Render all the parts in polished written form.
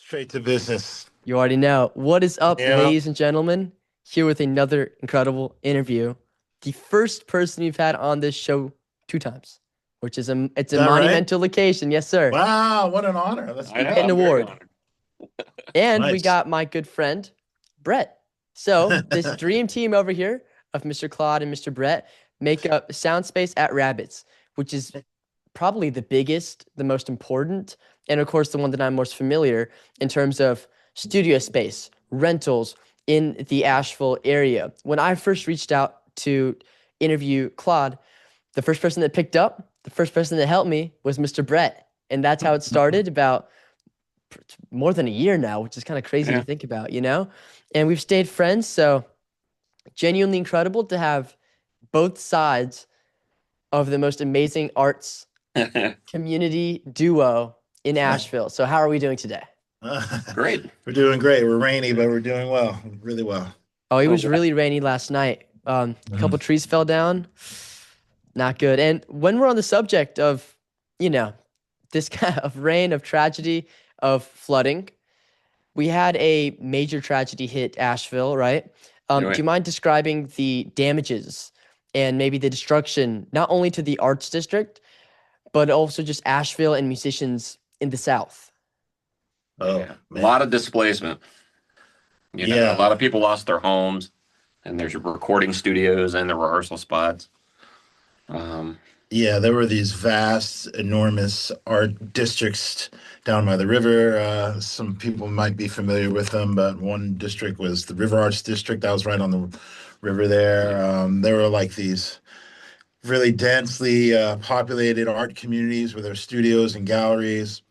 Straight to business. You already know. What is up, Yeah. ladies and gentlemen? Here with another incredible interview. The first person we've had on this show two times, which is it's Is a that right? monumental occasion. Yes, sir. Wow, what an honor. That's I You know. get an I'm very award. honored. And we nice. got my good friend, Brett. So this dream team over here of Mr. Claude and Mr. Brett make up Soundspace at Rabbits, which is probably the biggest, the most important, and of course the one that I'm most familiar in terms of studio space, rentals in the Asheville area. When I first reached out to interview Claude, the first person that picked up, the first person that helped me was Mr. Brett. And that's how it started about more than a year now, which is kind of crazy to Yeah. think about, you know? And we've stayed friends, so genuinely incredible to have both sides of the most amazing arts community duo in Asheville. So how are we doing today? Great. We're doing great. We're rainy, but we're doing well, really well. Oh, it Oh, was wow. really rainy last night. A couple Mhm. trees fell down. Not good. And when we're on the subject of, you know, this kind of rain, of tragedy, of flooding, we had a major tragedy hit Asheville, right? Do Right. you mind describing the damages and maybe the destruction, not only to the arts district, but also just Asheville and musicians in the South? Oh, Yeah. A man. lot of displacement. A Yeah. lot of people lost their homes, and there's recording studios and the rehearsal spots. Um, Yeah, there were these vast, enormous art districts down by the river. Some people might be familiar with them, but one district was the River Arts District. That was right on the river yeah. there. There were like these really densely populated art communities with their studios and galleries,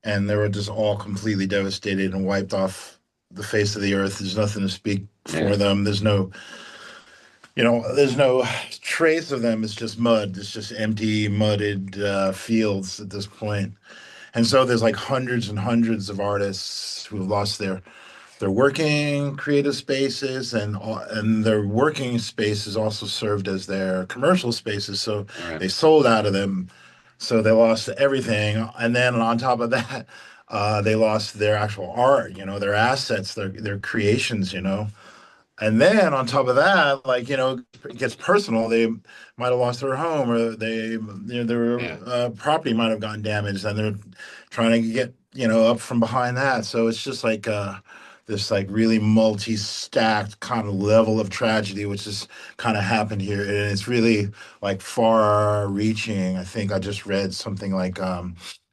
and they were just all completely devastated and wiped off the face of the earth. There's nothing to speak Yeah. for them. There's no trace of them. It's just mud. It's just empty, mudded fields at this point. And so there's like hundreds and hundreds of artists who have lost their working creative spaces, and their working spaces also served as their commercial spaces. So All right. they sold out of them. So they lost everything. And then on top of that, they lost their actual art, their assets, their creations, And then on top of that, like, it gets personal. They might have lost their home, or their Yeah. property might have gotten damaged, and they're trying to get, up from behind that. So it's just like this like really multi-stacked kind of level of tragedy, which has kind of happened here. And it's really like far reaching. I think I just read something like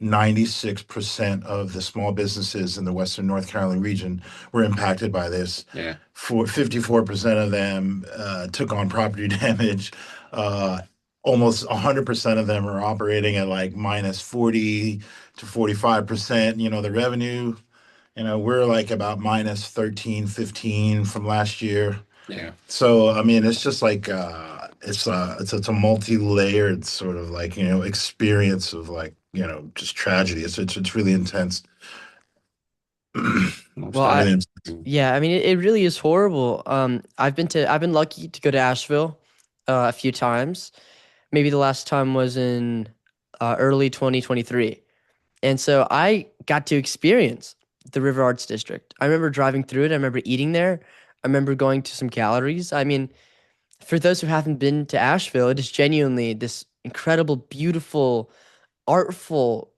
96% of the small businesses in the Western North Carolina region were impacted by this. Yeah. 54% of them took on property damage. Uh, Almost 100% of them are operating at like minus 40 to 45%. The revenue, we're like about minus 13, 15 from last year. Yeah. So, I mean, it's just like it's a multi-layered sort of like, experience of like, just tragedy. It's really intense. Well, Most Really I intense. yeah, I mean it really is horrible. I've been lucky to go to Asheville a few times. Maybe the last time was in early 2023. And so I got to experience the River Arts District. I remember driving through it. I remember eating there. I remember going to some galleries. I mean, for those who haven't been to Asheville, it is genuinely this incredible, beautiful, artful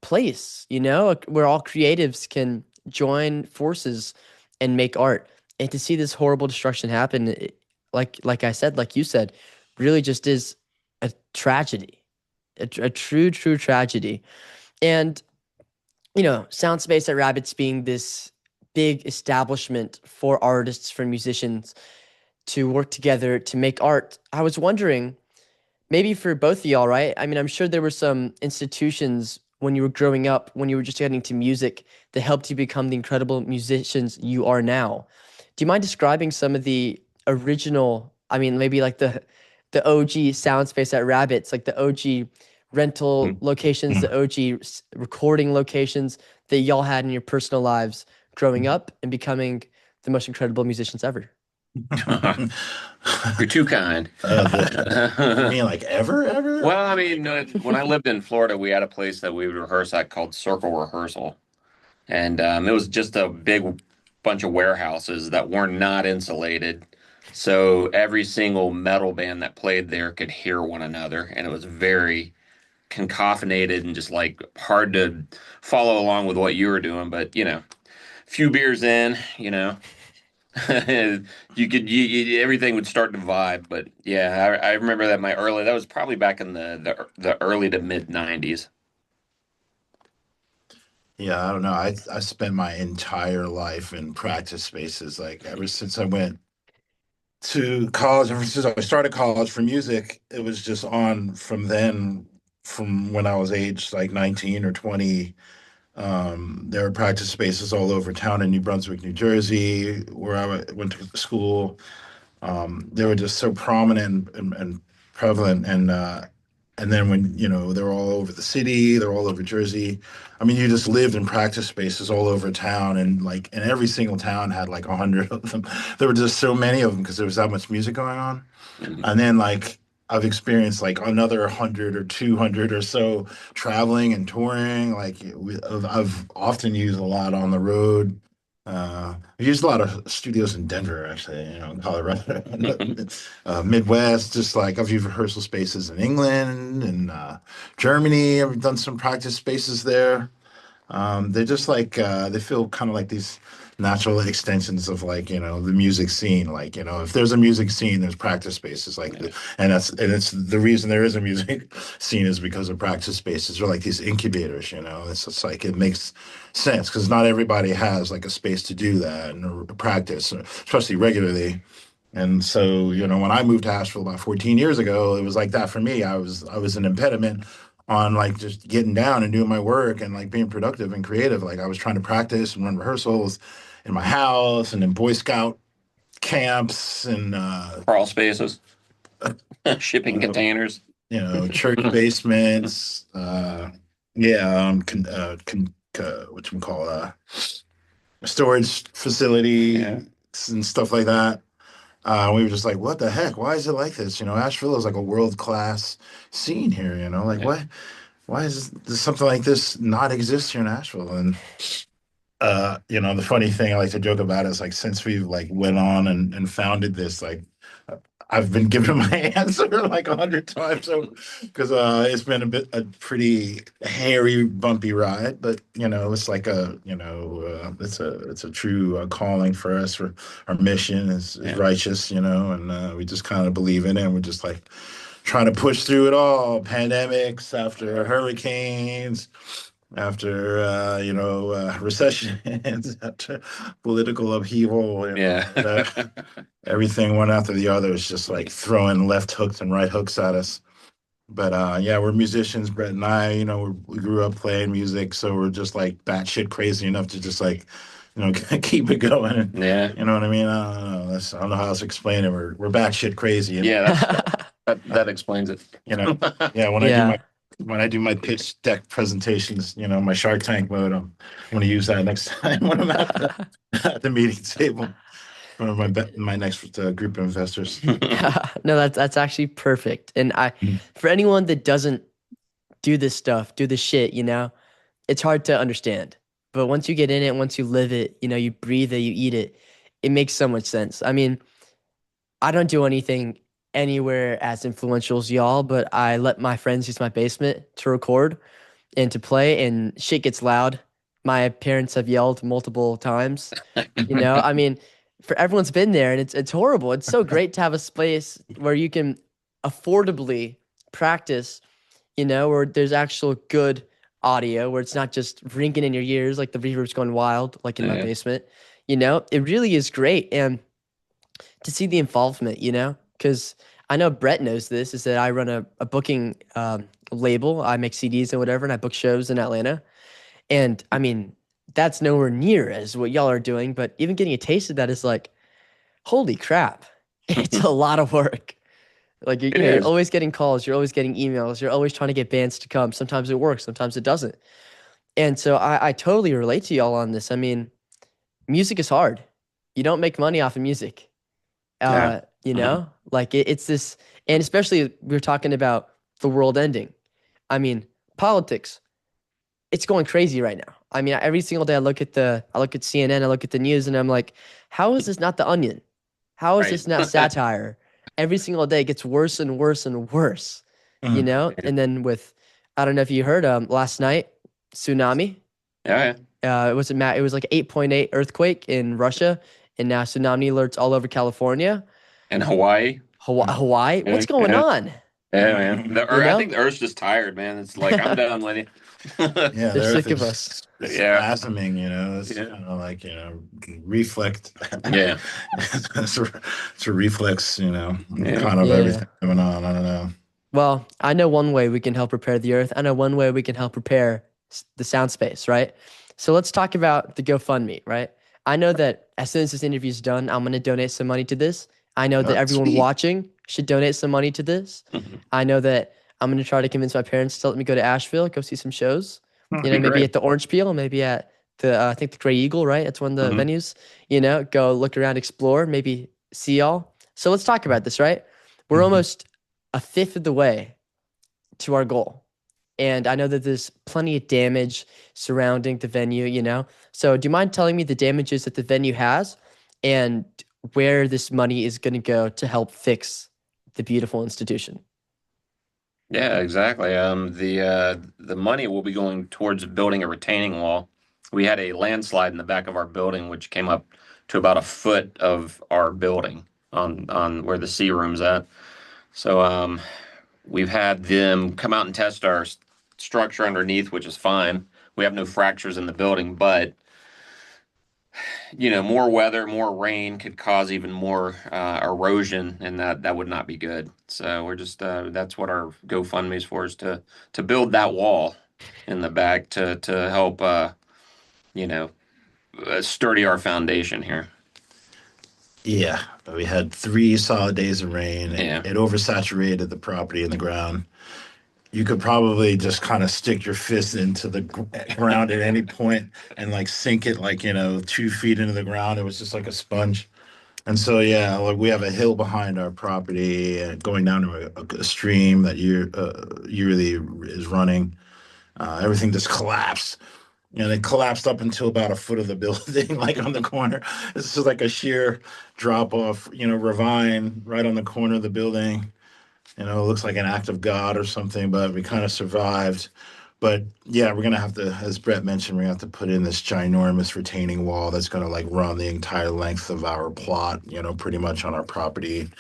place, where all creatives can join forces and make art. And to see this horrible destruction happen, like I said, like you said, really just is a tragedy, a true, true tragedy. And Soundspace at Rabbits being this big establishment for artists, for musicians to work together to make art. I was wondering, maybe for both of y'all, right? I mean, I'm sure there were some institutions when you were growing up, when you were just getting to music, that helped you become the incredible musicians you are now. Do you mind describing some of the original, I mean, maybe like the OG Soundspace at Rabbits, like the OG rental locations, the OG recording locations that y'all had in your personal lives growing up and becoming the most incredible musicians ever? You're too kind. You mean like ever? Well, I mean, when I lived in Florida, we had a place that we would rehearse at called Circle Rehearsal. And it was just a big bunch of warehouses that were not insulated. So every single metal band that played there could hear one another, and it was very cacophinated and just like hard to follow along with what you were doing. But few beers in, everything would start to vibe. But yeah, I remember that that was probably back in the early to mid '90s. Yeah, I don't know. I spent my entire life in practice spaces. Like ever since I went to college, ever since I started college for music, it was just on from then, from when I was aged like 19 or 20. There were practice spaces all over town in New Brunswick, New Jersey, where went to school. They were just so prominent and prevalent, and then when they're all over the city, they're all over Jersey. I mean, you just lived in practice spaces all over town, and every single town had like 100 of them. There were just so many of them because there was that much music going on. Mhm. And then like I've experienced like another 100 or 200 or so traveling and touring. Like I've often used a lot on the road. I've used a lot of studios in Denver, actually, in Colorado, Midwest. Just like I've used rehearsal spaces in England and Germany. I've done some practice spaces there. They're just like they feel kind of like these natural extensions of like the music scene. Like if there's a music scene, there's practice spaces. Like Yeah. and it's the reason there is a music scene is because of practice spaces. They're like these incubators. It's just like it makes sense because not everybody has like a space to do that and practice, especially regularly. And so, when I moved to Asheville about 14 years ago, it was like that for me. I was an impediment on like just getting down and doing my work and like being productive and creative. Like I was trying to practice and run rehearsals in my house and in Boy Scout camps and Crawl spaces, you shipping know, containers. church basements, yeah, what you call storage Yeah. facility and stuff like that. We were just like, what the heck? Why is it like this? Asheville is like a world class scene here. Like Yeah. why is something like this not exist here in Asheville? And the funny thing I like to joke about is like since we've like went on and founded this, like I've been given my answer like 100 times because it's been a pretty hairy, bumpy ride, but it's like it's a true calling for us. For our mission is Yeah. righteous, and we just kind of believe in it. And we're just like trying to push through it all. Pandemics, after hurricanes, after recessions, after political upheaval, Yeah. everything one after the other is just like throwing left hooks and right hooks at us. But yeah, we're musicians, Brett and I. We grew up playing music, so we're just like batshit crazy enough to just like, keep it going. And, Yeah. you know what I mean? I don't know. I don't know how else to explain it. We're batshit crazy, and Yeah. That explains it. yeah. Yeah. When I do my pitch deck presentations, my Shark Tank mode, I'm going to use that next time when I'm at the meeting table for my next group of investors. No, that's actually perfect. And for anyone that doesn't do this stuff, do this shit, it's hard to understand. But once you get in it, once you live it, you breathe it, you eat it, it makes so much sense. I mean, I don't do anything anywhere as influential as y'all, but I let my friends use my basement to record and to play, and shit gets loud. My parents have yelled multiple times. I mean, for everyone's been there, and it's horrible. It's so great to have a space where you can affordably practice, where there's actual good audio, where it's not just ringing in your ears like the reverb's going wild, like in my Yeah. basement. It really is great. And to see the involvement, because I know Brett knows this, is that I run a booking label. I make CDs and whatever, and I book shows in Atlanta. And I mean, that's nowhere near as what y'all are doing, but even getting a taste of that is like, holy crap, it's a lot of work. Like It you're is. always getting calls, you're always getting emails, you're always trying to get bands to come. Sometimes it works, sometimes it doesn't. And so I totally relate to y'all on this. I mean, music is hard. You don't make money off of music. Yeah. Like it's this, and especially we're talking about the world ending. I mean, politics, it's going crazy right now. I mean, every single day I look at CNN, I look at the news, and I'm like, how is this not The Onion? How is Right. this not satire? Every single day it gets worse and worse and worse, Mm. And then I don't know if you heard, last night, tsunami. Yeah, yeah. It was like 8.8 earthquake in Russia, and now tsunami alerts all over California, In Hawaii. Hawaii. Yeah, What's going yeah, on? yeah, man. You I know, think the Earth's just tired, man. It's like I'm done with you. Yeah, they're the earth sick of us. is Yeah, spasming, it's yeah, kind of like, reflect. yeah, It's a reflex, yeah. kind of Yeah. everything going on. I don't know. Well, I know one way we can help prepare the earth. I know one way we can help prepare the Soundspace, right? So let's talk about the GoFundMe, right? I know that as soon as this interview is done, I'm going to donate some money to this. I know that everyone Sweet. watching should donate some money to this. I know that I'm going to try to convince my parents to let me go to Asheville, go see some shows. Maybe Great. at the Orange Peel, maybe at I think the Gray Eagle, right? That's one of the Mhm. venues. Go look around, explore, maybe see y'all. So let's talk about this, right? We're Mhm. almost a fifth of the way to our goal. And I know that there's plenty of damage surrounding the venue. So do you mind telling me the damages that the venue has and where this money is going to go to help fix the beautiful institution? Yeah, exactly. The money will be going towards building a retaining wall. We had a landslide in the back of our building, which came up to about a foot of our building on where the C room's at. So we've had them come out and test our structure underneath, which is fine. We have no fractures in the building, but more weather, more rain could cause even more erosion, and that would not be good. So we're just that's what our GoFundMe is for, is to build that wall in the back to help you know sturdy our foundation here. Yeah, but we had 3 solid days of rain. Yeah, It oversaturated the property and the ground. You could probably just kind of stick your fist into the ground at any point and like sink it like 2 feet into the ground. It was just like a sponge. And so yeah, like we have a hill behind our property going down to a stream that yearly is running. Everything just collapsed. And it collapsed up until about a foot of the building, like on the corner. It's just like a sheer drop off, ravine right on the corner of the building. It looks like an act of God or something, but we kind of survived. But yeah, we're gonna have to, as Brett mentioned, we have to put in this ginormous retaining wall that's gonna like run the entire length of our plot, pretty much on our property.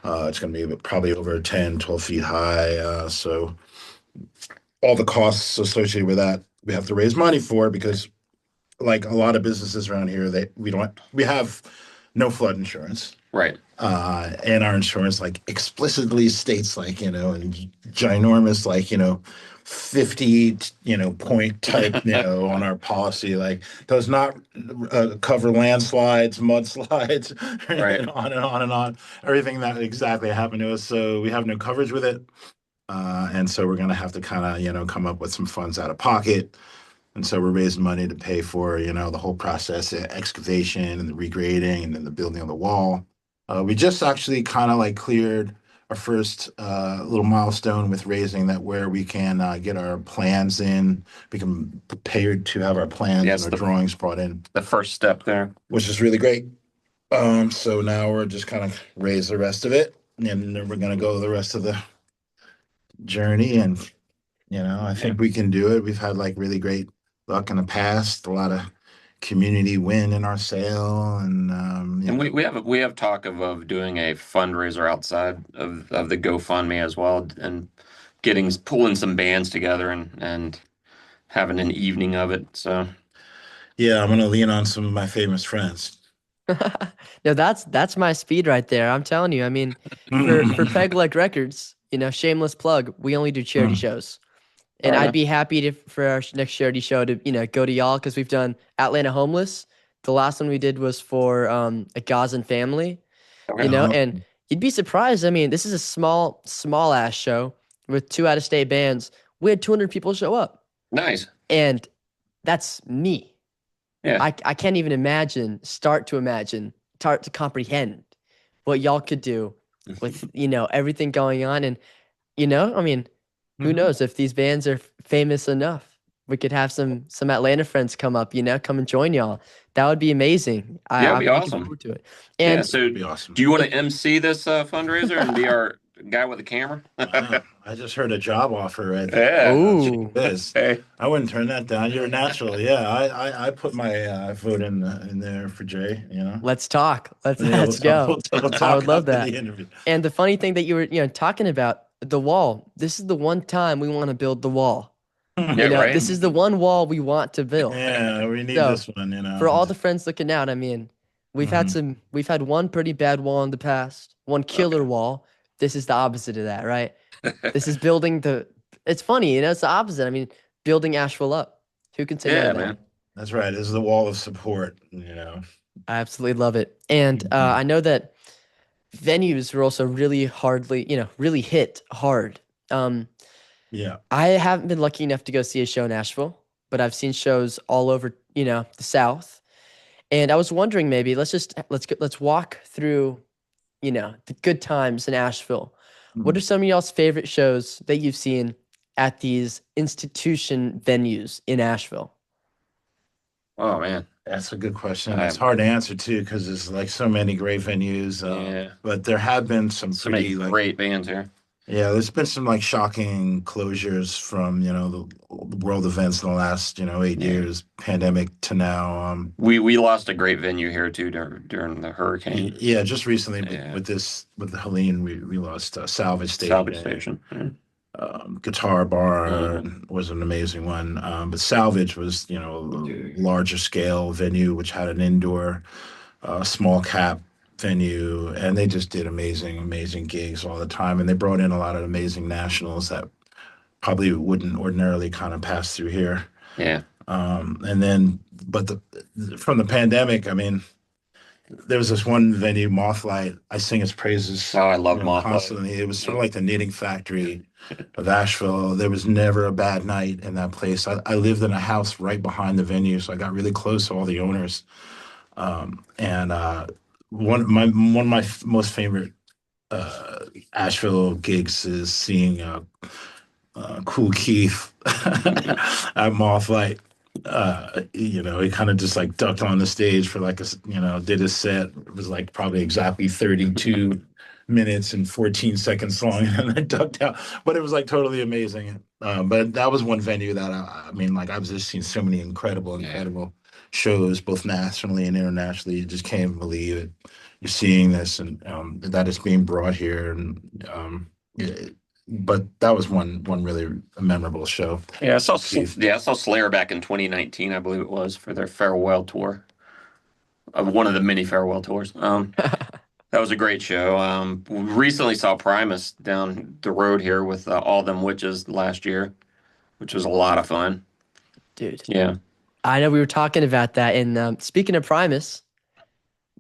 It's gonna be probably over 10, 12 feet high. So all the costs associated with that, we have to raise money for because like a lot of businesses around here, we have no flood insurance. right. And our insurance like explicitly states like, and ginormous like, 50, point type, on our policy, like does not cover landslides, mudslides, Right. and on and on and on. Everything that exactly happened to us. So we have no coverage with it. And so we're going to have to kind of, come up with some funds out of pocket. And so we're raising money to pay for, the whole process, excavation and the regrading and then the building of the wall. We just actually kind of like cleared our first little milestone with raising that where we can get our plans in, become prepared to have our plans and Yes, our drawings brought in, the first step there. which is really great. So now we're just kind of raise the rest of it, and then we're gonna go the rest of the journey. And I Yeah. think we can do it. We've had like really great luck in the past, a lot of community win in our sale, and And we have talk of doing a fundraiser outside of the GoFundMe as well, and pulling some bands together and having an evening of it. So yeah, I'm gonna lean on some of my famous friends. No, that's my speed right there. I'm telling you. I mean, for Peg Leg Records, shameless plug, we only do charity shows. And fair I'd enough. be happy to for our next charity show to go to y'all because we've done Atlanta Homeless. The last one we did was for a Gazan family, Okay. and you'd be surprised. I mean, this is a small ass show with two out of state bands. We had 200 people show up, Nice. and that's me. Yeah. I can't even start to comprehend what y'all could do with everything going on, and I mean, who Mhm. knows if these bands are famous enough? We could have some Atlanta friends come up, come and join y'all. That would be amazing. Yeah, it'd I'm be looking awesome. forward to it. Yeah. And So, That'd be do awesome. you want to MC this fundraiser and be our guy with the camera? Wow, I just heard a job offer right there. Yeah. oh, Yes, Hey. I wouldn't turn that down. You're a natural. Yeah, I put my vote in there for Jay. let's talk. Let's Yeah, let's go. we'll I talk would love after that. the interview. And the funny thing that you were, talking about the wall. This is the one time we want to build the wall. Yeah. Right. This is the one wall we want to build. Yeah, we need So this one. for all the friends looking out, I mean, Mhm. we've had one pretty bad wall in the past, one killer Okay. wall. This is the opposite of that, right? This is building it's funny, it's the opposite. I mean, building Asheville up. Who can say no Yeah, to that? man. That's right. This is the wall of support. I absolutely love it. And I know that venues were also really hit hard. Yeah. I haven't been lucky enough to go see a show in Asheville, but I've seen shows all over, the South. And I was wondering, maybe let's walk through, the good times in Asheville. What are some of y'all's favorite shows that you've seen at these institution venues in Asheville? Oh man. That's a good question. Um, It's hard to answer too because there's like so many great venues. Yeah. But there have been some So many pretty great bands here. yeah, there's been some like shocking closures from the world events in the last 8 years, pandemic to now. We lost a great venue here too during the hurricane. Yeah, just recently Yeah. with the Helene, we lost Salvage Station. Salvage Station. Yeah. Guitar Bar Mhm. was an amazing one, but Salvage was a larger scale venue which had an indoor small cap venue, and they just did amazing gigs all the time, and they brought in a lot of amazing nationals that probably wouldn't ordinarily kind of pass through here. Yeah. And then, but from the pandemic, I mean, there was this one venue, Mothlight. I sing its praises. Oh, I love Mothlight. Constantly. It was sort of like the knitting factory of Asheville. There was never a bad night in that place. I lived in a house right behind the venue, so I got really close to all the owners. And one of my most favorite Asheville gigs is seeing Cool Keith at Mothlight. He kind of just like ducked on the stage for like did his set. It was like probably exactly 32 minutes and 14 seconds long, and then ducked out. But it was like totally amazing. But that was one venue that I mean, like I've just seen so many incredible shows, both nationally and internationally. You just can't believe it. You're seeing this, and that is being brought here, and but that was one really memorable show. Yeah, I saw Slayer back in 2019, I believe it was, for their farewell tour. Of one of the many farewell tours. That was a great show. We recently saw Primus down the road here with All Them Witches last year, which was a lot of fun. Dude. Yeah. I know we were talking about that. And speaking of Primus,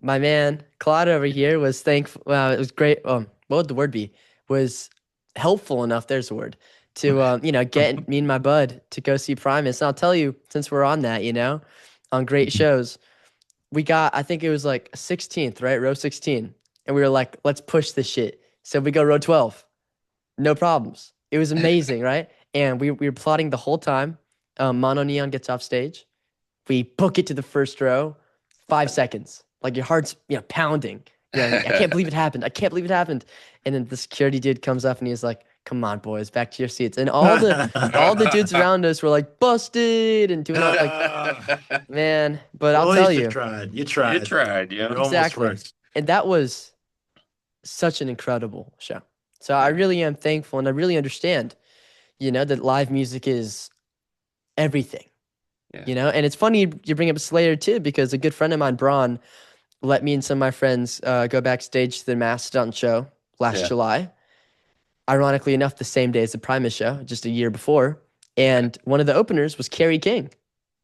my man Claude over here was thankful. It was great. What would the word be? Was helpful enough. There's the word to get me and my bud to go see Primus. And I'll tell you, since we're on that, on great shows, we got, I think it was like 16th, right? Row 16. And we were like, let's push this shit. So we go row 12. No problems. It was amazing, right? And we were plotting the whole time. Mono Neon gets off stage. We book it to the first row. 5 seconds. Like your heart's pounding. You're like, I can't believe it happened. I can't believe it happened. And then the security dude comes up and he's like, come on, boys, back to your seats. And all the dudes around us were like, busted, and doing all like, man. But I'll tell you. You tried. You tried. You tried, yeah. It almost Exactly. worked. And that was such an incredible show. So I really am thankful, and I really understand, that live music is everything. Yeah. And it's funny you bring up Slayer too, because a good friend of mine, Braun, let me and some of my friends go backstage to the Mastodon show last July. Ironically enough, the same day as the Primus show, just a year before. And one of the openers was Kerry King.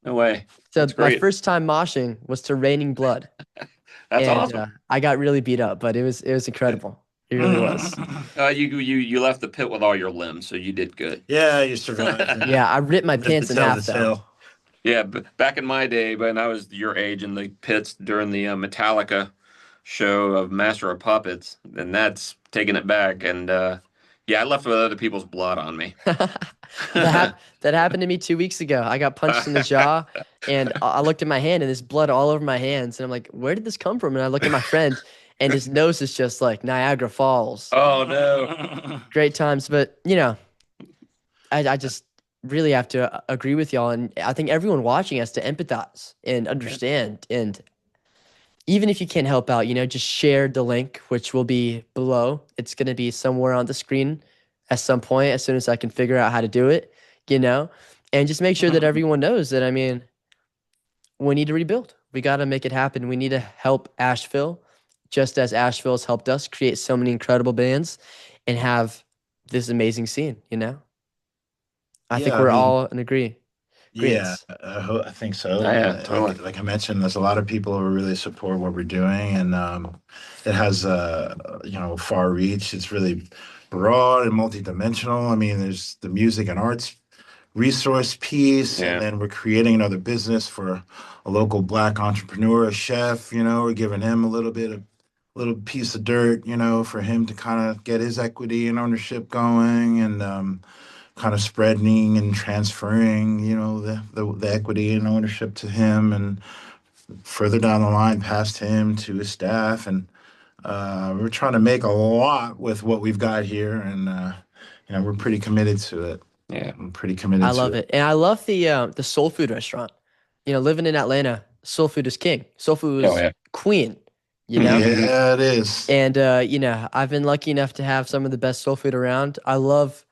No way. So That's great. my first time moshing was to Raining Blood. That's awesome. I got really beat up, but it was incredible. It really was. You left the pit with all your limbs, so you did good. Yeah, you survived. Yeah, I ripped my pants in half though. Yeah, but back in my day, when I was your age in the pits during the Metallica show of Master of Puppets, then that's taking it back. And I left with other people's blood on me. That happened to me 2 weeks ago. I got punched in the jaw, and I looked at my hand, and there's blood all over my hands, and I'm like, "Where did this come from?" And I look at my friend, and his nose is just like Niagara Falls. Oh no. Great times, but I just really have to agree with y'all, and I think everyone watching has to empathize and understand, and even if you can't help out, just share the link, which will be below. It's going to be somewhere on the screen at some point as soon as I can figure out how to do it, and just make sure that everyone knows that, I mean, we need to rebuild. We got to make it happen. We need to help Asheville, just as Asheville has helped us create so many incredible bands and have this amazing scene. I think Yeah, I we're mean, all in agreement. yeah, I think so. Oh, yeah, Like, totally. like I mentioned, there's a lot of people who really support what we're doing, and it has far reach. It's really broad and multidimensional. I mean, there's the music and arts resource piece, and Yeah. then we're creating another business for a local black entrepreneur, a chef. We're giving him a little piece of dirt, for him to kind of get his equity and ownership going, and kind of spreading and transferring, the equity and ownership to him, and further down the line past him to his staff. And we're trying to make a lot with what we've got here, and we're pretty committed to it. Yeah. I'm pretty I committed to love it. it. And I love the soul food restaurant. Living in Atlanta, soul food is king. Soul food Oh is yeah. queen, you know? Mhm. Yeah, it is. And I've been lucky enough to have some of the best soul food around. I love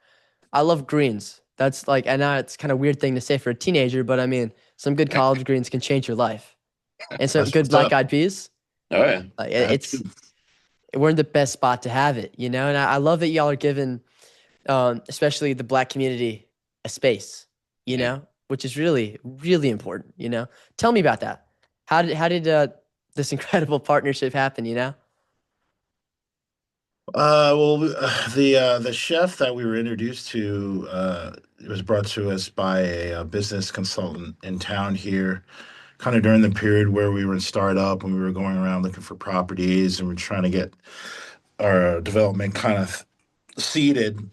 greens. That's like, I know it's kind of weird thing to say for a teenager, but I mean, some good collard greens can change your life. And some That's good what's black up. eyed peas. Oh yeah. That too. We're in the best spot to have it. And I love that y'all are giving, especially the black community, a space, Yeah. which is really, really important. Tell me about that. How did this incredible partnership happen? The chef that we were introduced to it was brought to us by a business consultant in town here, kind of during the period where we were in startup and we were going around looking for properties and we're trying to get our development kind of seeded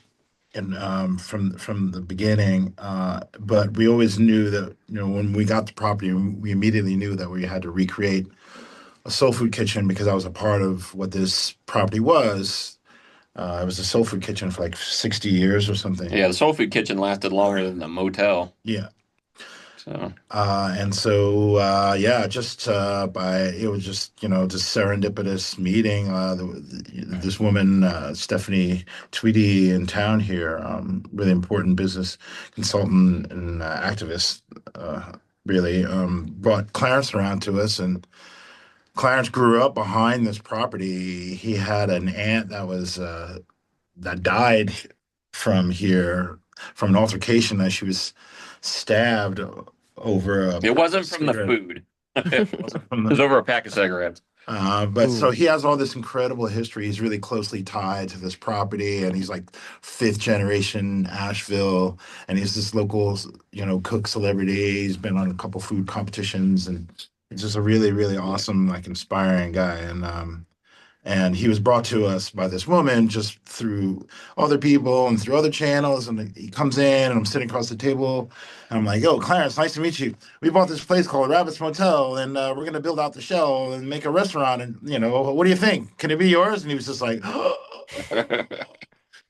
and from the beginning. But we always knew that when we got the property, we immediately knew that we had to recreate a soul food kitchen because that was a part of what this property was. It was a soul food kitchen for like 60 years or something. Yeah. The soul food kitchen lasted longer than the motel. Yeah. So And so, yeah, just by it was just serendipitous meeting. This woman, Stephanie Tweedy, in town here, really important business consultant and activist, really brought Clarence around to us. And Clarence grew up behind this property. He had an aunt that died from here from an altercation that she was stabbed over a it pack of wasn't from the cigarettes. food. It It wasn't from was the. over a pack of cigarettes. But so Ooh. he has all this incredible history. He's really closely tied to this property, and he's like fifth generation Asheville, and he's this local, cook celebrity. He's been on a couple food competitions, and he's just a really, really Yeah. awesome, like inspiring guy. And he was brought to us by this woman just through other people and through other channels. And he comes in, and I'm sitting across the table. And I'm like, "Yo, Clarence, nice to meet you. We bought this place called Rabbit's Motel, and we're going to build out the shell and make a restaurant. And, what do you think? Can it be yours?" And he was just like,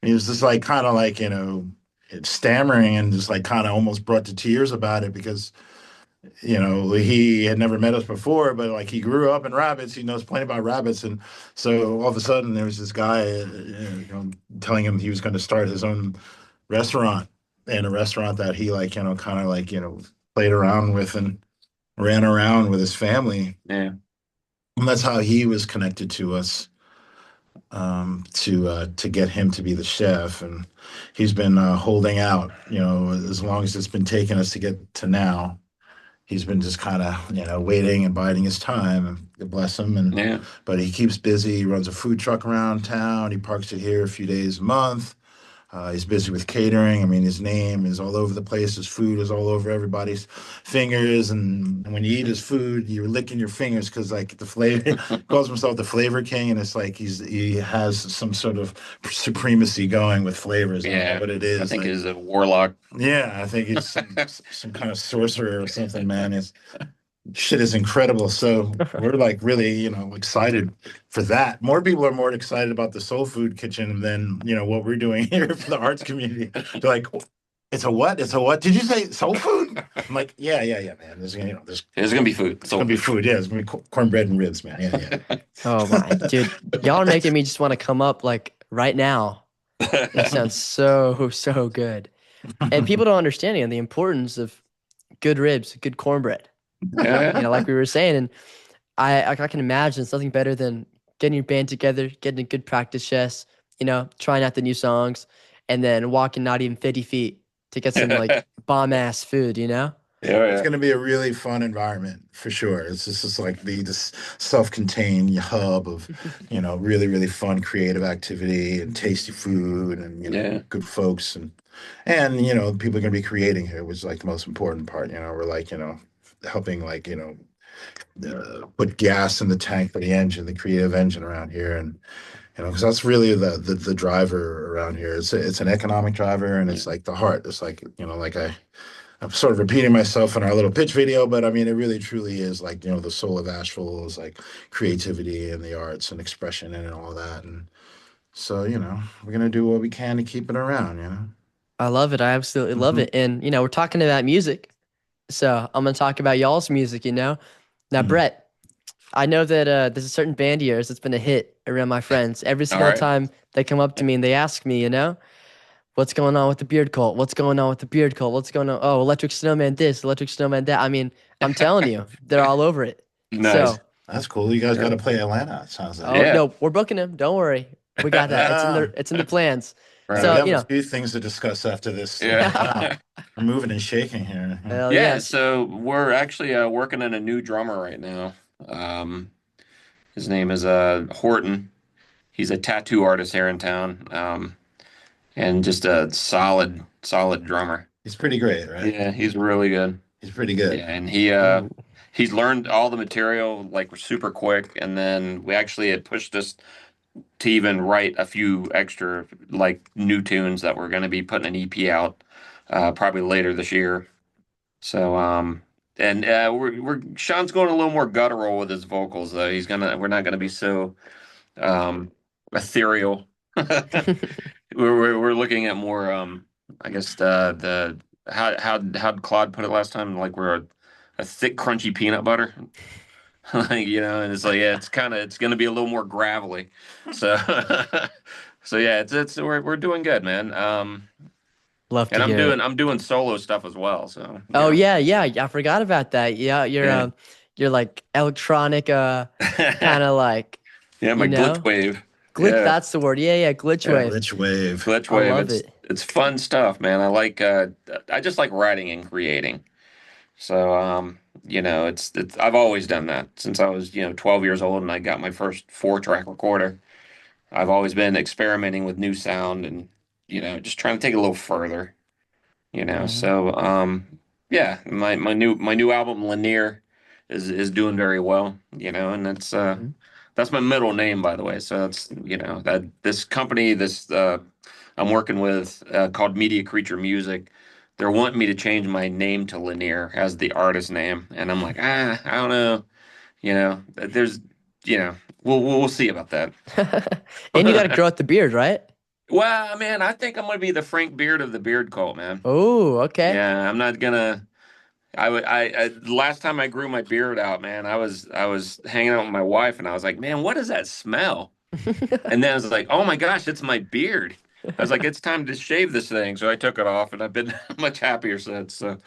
he was just like, kind of like, stammering and just like kind of almost brought to tears about it because he had never met us before, but like he grew up in rabbits. He knows plenty about rabbits, and so all of a sudden there was this guy, telling him he was going to start his own restaurant, and a restaurant that he like, kind of like, played around with and ran around with his family, Yeah. and that's how he was connected to us, to get him to be the chef, and he's been holding out, as long as it's been taking us to get to now. He's been just kind of waiting and biding his time. God bless him. And Yeah. but he keeps busy. He runs a food truck around town. He parks it here a few days a month. He's busy with catering. I mean, his name is all over the place. His food is all over everybody's fingers. And when you eat his food, you're licking your fingers because like the flavor calls himself the flavor king, and it's like he has some sort of supremacy going with flavors. I don't know Yeah, what it I is. think Like, he's a warlock. yeah, I think he's some kind of sorcerer or something, man. It's shit is incredible. So we're like really, excited for that. More people are more excited about the soul food kitchen than, what we're doing here for the arts community. They're like, it's a what? It's a what? Did you say soul food? I'm like, yeah, man. There's gonna be food. It's gonna be food. Yeah, it's gonna be cornbread and ribs, man. Yeah. Oh my, dude, y'all are making me just want to come up like right now. It sounds so good. And people don't understand, the importance of good ribs, good cornbread. Yeah. Like we were saying, and I can imagine something better than getting your band together, getting a good practice session, trying out the new songs, and then walking not even 50 feet to get some like bomb ass food, It's going to be a really fun environment for sure. It's just like this self-contained hub of, really, really fun creative activity and tasty food and, Yeah. good folks and, people are going to be creating here, which is like the most important part. We're like, helping like, put gas in the tank for the engine, the creative engine around here. And, because that's really the driver around here. It's an economic driver and it's like the heart. It's like, like I'm sort of repeating myself in our little pitch video, but I mean, it really truly is like, the soul of Asheville is like creativity and the arts and expression and all that. And so, we're going to do what we can to keep it around. I love it. I absolutely love Mhm. it. And, we're talking about music. So I'm going to talk about y'all's music, Now, Mhm. Brett, I know that there's a certain band of yours that's been a hit around my friends. Every All single right. time they come up to me and they ask me, what's going on with the Beard Cult? What's going on with the Beard Cult? What's going on? Oh, Electric Snowman this, Electric Snowman that. I mean, I'm telling you, they're all over it. Nice. So, That's cool. You guys got to play Atlanta, it sounds like. oh Yeah. no, we're booking them. Don't worry, we got that. It's in the plans. Right. We So have a few things to discuss after this. Yeah. We're moving and shaking here. hell Yeah, yes. so we're actually working on a new drummer right now. His name is Horton. He's a tattoo artist here in town, and just a solid drummer. He's pretty great, right? Yeah, he's really good. He's pretty good. Yeah, and Ooh. he's learned all the material like super quick, and then we actually had pushed us to even write a few extra like new tunes that we're going to be putting an EP out probably later this year. So and we're Sean's going a little more guttural with his vocals though. We're not gonna be so ethereal. We're looking at more I guess the how'd Claude put it last time? Like we're a thick crunchy peanut butter. Like, and it's like yeah, it's gonna be a little more gravelly. So so yeah, it's we're doing good, man. Love to And hear it. I'm doing solo stuff as well. So Oh yeah, I forgot about that. Yeah, Yeah. you're like electronic, kind of like, Yeah, my you glitch know, wave. glitch. Yeah, That's the word. Yeah, glitch yeah, wave. Glitch Wave. glitch I wave. love it. It's fun stuff, man. I just like writing and creating. So it's I've always done that since I was 12 years old and I got my first 4-track recorder. I've always been experimenting with new sound and just trying to take it a little further. Mhm. So yeah, my new album Lanier is doing very well. And Mhm. that's my middle name, by the way. So that's that this company this I'm working with called Media Creature Music. They're wanting me to change my name to Lanier as the artist name, and I'm like, I don't know. There's we'll see about that. And you got to grow out the beard, right? Well, man, I think I'm gonna be the Frank Beard of the Beard Cult, man. Oh, okay. Yeah, I'm not gonna. The last time I grew my beard out, man, I was hanging out with my wife, and I was like, man, what does that smell? And then I was like, oh my gosh, it's my beard. I was like, it's time to shave this thing. So I took it off, and I've been much happier since. So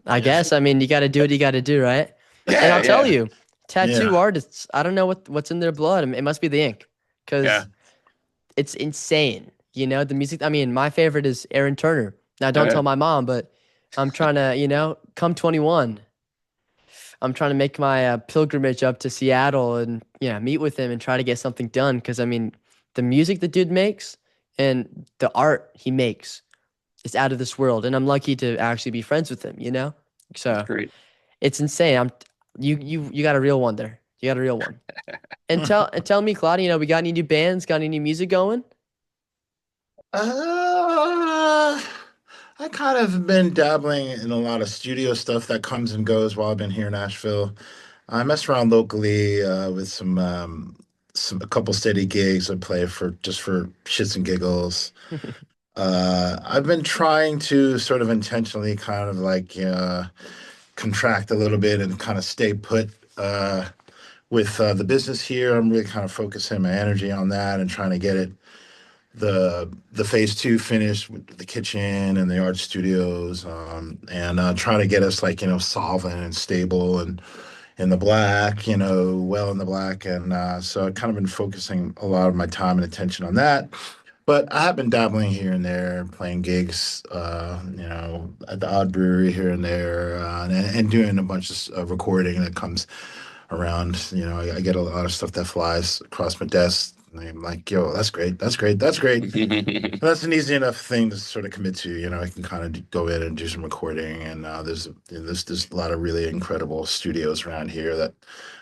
I Yes. guess. I mean, you got to do what you got to do, right? And yeah, I'll tell yeah, you, tattoo Yeah. artists, I don't know what's in their blood. It must be the ink, yeah, because it's insane. The music. I mean, my favorite is Aaron Turner. Now, don't yeah, tell my mom, but I'm trying to, come 21. I'm trying to make my pilgrimage up to Seattle and meet with him and try to get something done. Because I mean, the music the dude makes and the art he makes is out of this world. And I'm lucky to actually be friends with him, you know? That's So great. it's insane. You got a real one there. You got a real one. And tell me, Claudia, we got any new bands, got any new music going? Uh, I kind of been dabbling in a lot of studio stuff that comes and goes while I've been here in Nashville. I mess around locally with some a couple steady gigs I play for just for shits and giggles. I've been trying to sort of intentionally kind of like contract a little bit and kind of stay put with the business here. I'm really kind of focusing my energy on that and trying to get it the phase two finished with the kitchen and the art studios, and trying to get us like solvent and stable and in the black, well in the black, and so I've kind of been focusing a lot of my time and attention on that. But I have been dabbling here and there, playing gigs, at the odd brewery here and there, and doing a bunch of recording that comes around. I get a lot of stuff that flies across my desk. And I'm like, yo, that's great, that's great, that's great. And that's an easy enough thing to sort of commit to. I can kind of go in and do some recording, and there's a lot of really incredible studios around here that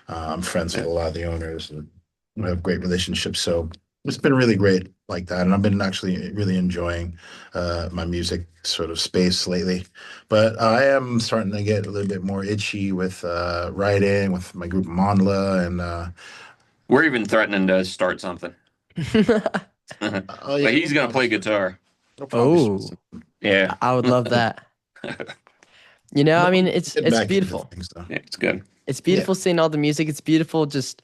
I'm friends with a lot of the owners, and we have great relationships. So it's been really great like that, and I've been actually really enjoying my music sort of space lately. But I am starting to get a little bit more itchy with writing with my group Monla, and We're even threatening to start something. But oh yeah, he's gonna play guitar. we'll probably Oh, Yeah. I would love that. I mean, it's get back into beautiful. things though. Yeah, it's good. It's beautiful seeing all the music. It's beautiful just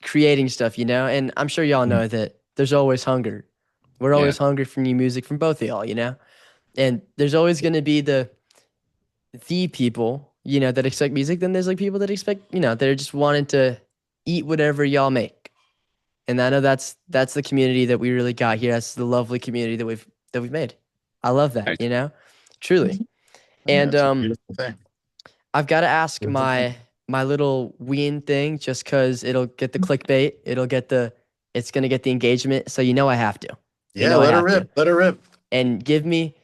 creating stuff, and I'm sure y'all know that there's always hunger. We're always hungry for new music from both of y'all, and there's always going to be the people, that expect music. Then there's like people that expect, they're just wanting to eat whatever y'all make. And I know that's the community that we really got here. That's the lovely community that we've made. I love that, Right. truly. Yeah, And it's a beautiful thing. I've got to ask Beautiful thing. my little WEEN thing just because it'll get the clickbait. It's gonna get the engagement. So I have to. Yeah, I let her have to. rip. Let her rip. And give me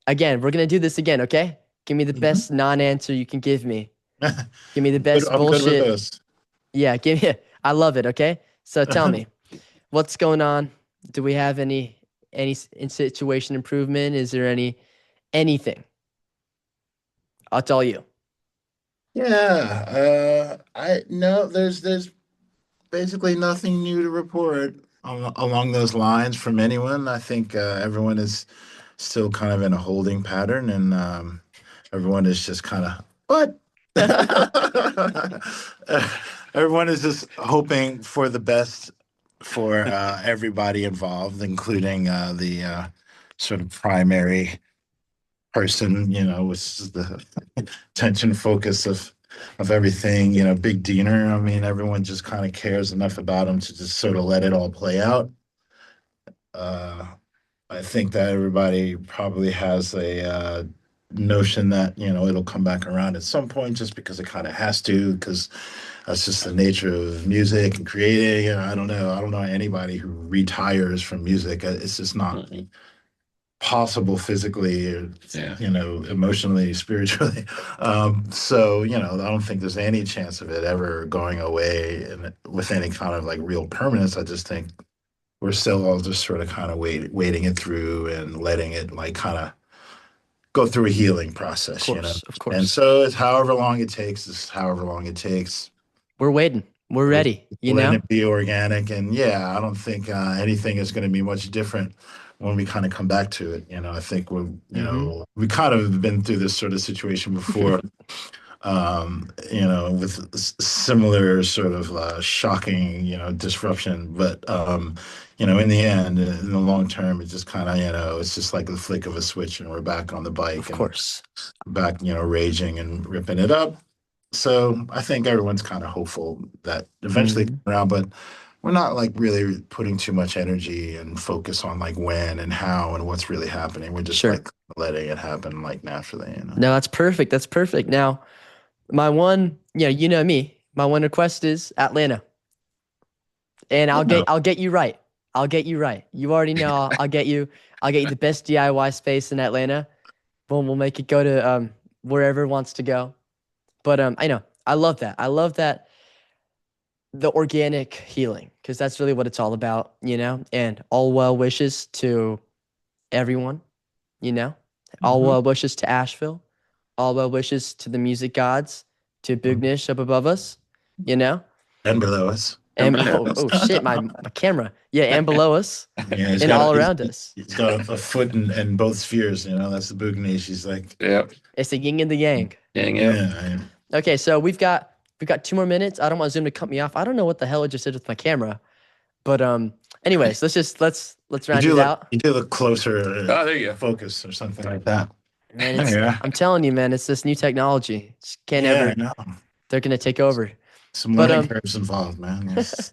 again. We're gonna do this again, okay? Give me the Mhm. best non-answer you can give me. Give me the Good, best I'm good with bullshit. those. Yeah, give me. I love it. Okay, so tell me, what's going on? Do we have any in situation improvement? Is there anything? I'll tell you. Yeah, I no, there's basically nothing new to report along those lines from anyone. I think everyone is still kind of in a holding pattern, and everyone is just kind of what? Everyone is just hoping for the best for everybody involved, including the sort of primary person, which is the attention focus of everything, Big Diener. I mean, everyone just kind of cares enough about him to just sort of let it all play out. Uh, I think that everybody probably has a notion that it'll come back around at some point, just because it kind of has to, because that's just the nature of music and creating. And I don't know anybody who retires from music. It's just not Mhm. possible physically or Yeah. emotionally, spiritually. So I don't think there's any chance of it ever going away and with any kind of like real permanence. I just think we're still all just sort of kind of waiting it through and letting it like kind of go through a healing process, Of and course. so it's however long it takes, is however long it takes. We're waiting. We're We're ready. letting it be organic, and yeah, I don't think anything is going to be much different when we kind of come back to it. I think Mm-hmm. we kind of been through this sort of situation before, with similar sort of shocking, disruption. But in the end, in the long term, it just kind of, it's just like the flick of a switch, and we're back on the bike Of and course. back, raging and ripping it up. So I think everyone's kind of hopeful that eventually Mm-hmm. come around, but we're not like really putting too much energy and focus on like when and how and what's really happening. We're just Sure. like letting it happen like naturally. No, that's perfect. That's perfect. Now, my one, you know me. My one request is Atlanta, and Yeah. I'll get you right. I'll get you right. You already know I'll get you. I'll get you the best DIY space in Atlanta. Boom, we'll make it go to wherever it wants to go. But I know I love that. I love that the organic healing because that's really what it's all about, you know. And all well wishes to everyone, you know. All well wishes to Asheville. All well wishes to the music gods, to Big Nish up above us, you know. And below us. And below oh shit, my camera. Yeah, and below us Yeah, he's and got all around us. He's got a foot in both spheres. You know, that's the Boognish. He's like, Yep. It's the yin and the yang. Dang it. yeah. Okay, so we've got 2 more minutes. I don't want Zoom to cut me off. I don't know what the hell I just did with my camera. But anyways, let's round it out. You do look closer. Oh, there you go. Focus or something like that. Man, Yeah. I'm telling you, man, it's this new technology. Just can't Yeah, ever. I know. They're gonna take over. Some But, learning curves involved, man. Yes,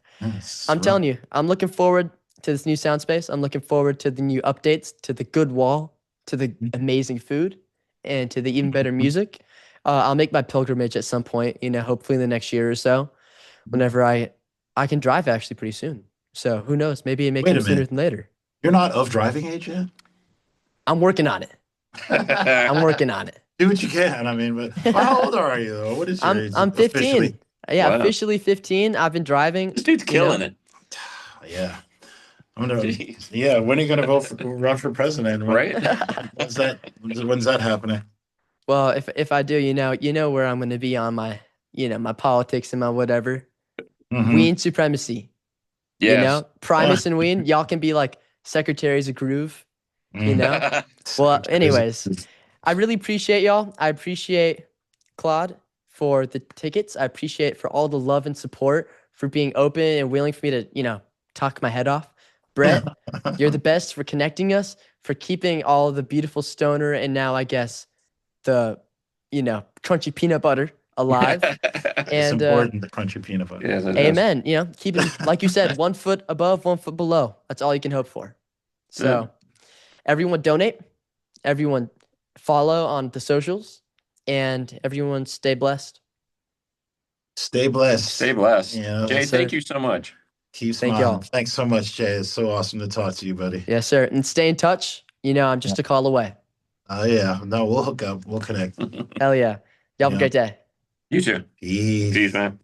I'm telling you, I'm looking forward to this new Soundspace. I'm looking forward to the new updates, to the good wall, to the amazing food, and to the even better music. I'll make my pilgrimage at some point, you know, hopefully in the next year or so, whenever I can drive actually pretty soon. So who knows? Maybe it may Wait a come sooner minute. than later. You're not of driving age yet? I'm working on it. I'm working on it. Do what you can. I mean, but how old are you though? What is your age? I'm 15. Officially? Yeah, Wow. officially 15. I've been driving. This dude's killing it. Yeah. I'm gonna. Jeez. Yeah. When are you gonna run for president? Right? When's that happening? Well, if I do, you know where I'm going to be on my, my politics and my whatever. Mhm. WEEN supremacy. Yes. You know, Primus and WEEN, y'all can be like secretaries of groove. You know. Well, anyways, I really appreciate y'all. I appreciate Claude for the tickets. I appreciate for all the love and support, for being open and willing for me to, talk my head off. Brett, you're the best for connecting us, for keeping all the beautiful stoner and now I guess the, crunchy peanut butter alive. It's And important, the crunchy peanut butter. Yes, it is. amen. Keep it, like you said, 1 foot above, 1 foot below. That's all you can hope for. So everyone donate, everyone follow on the socials, and everyone stay blessed. Stay blessed. Stay blessed. Yeah, Jay, yes, thank sir. you so much. Keep Thank smiling. y'all. Thanks so much, Jay. It's so awesome to talk to you, buddy. Yes, sir. And stay in touch. I'm just a call away. Yeah. No, we'll hook up. We'll connect. Hell yeah. Y'all have a Yeah. great day. You too. Peace. Peace, man.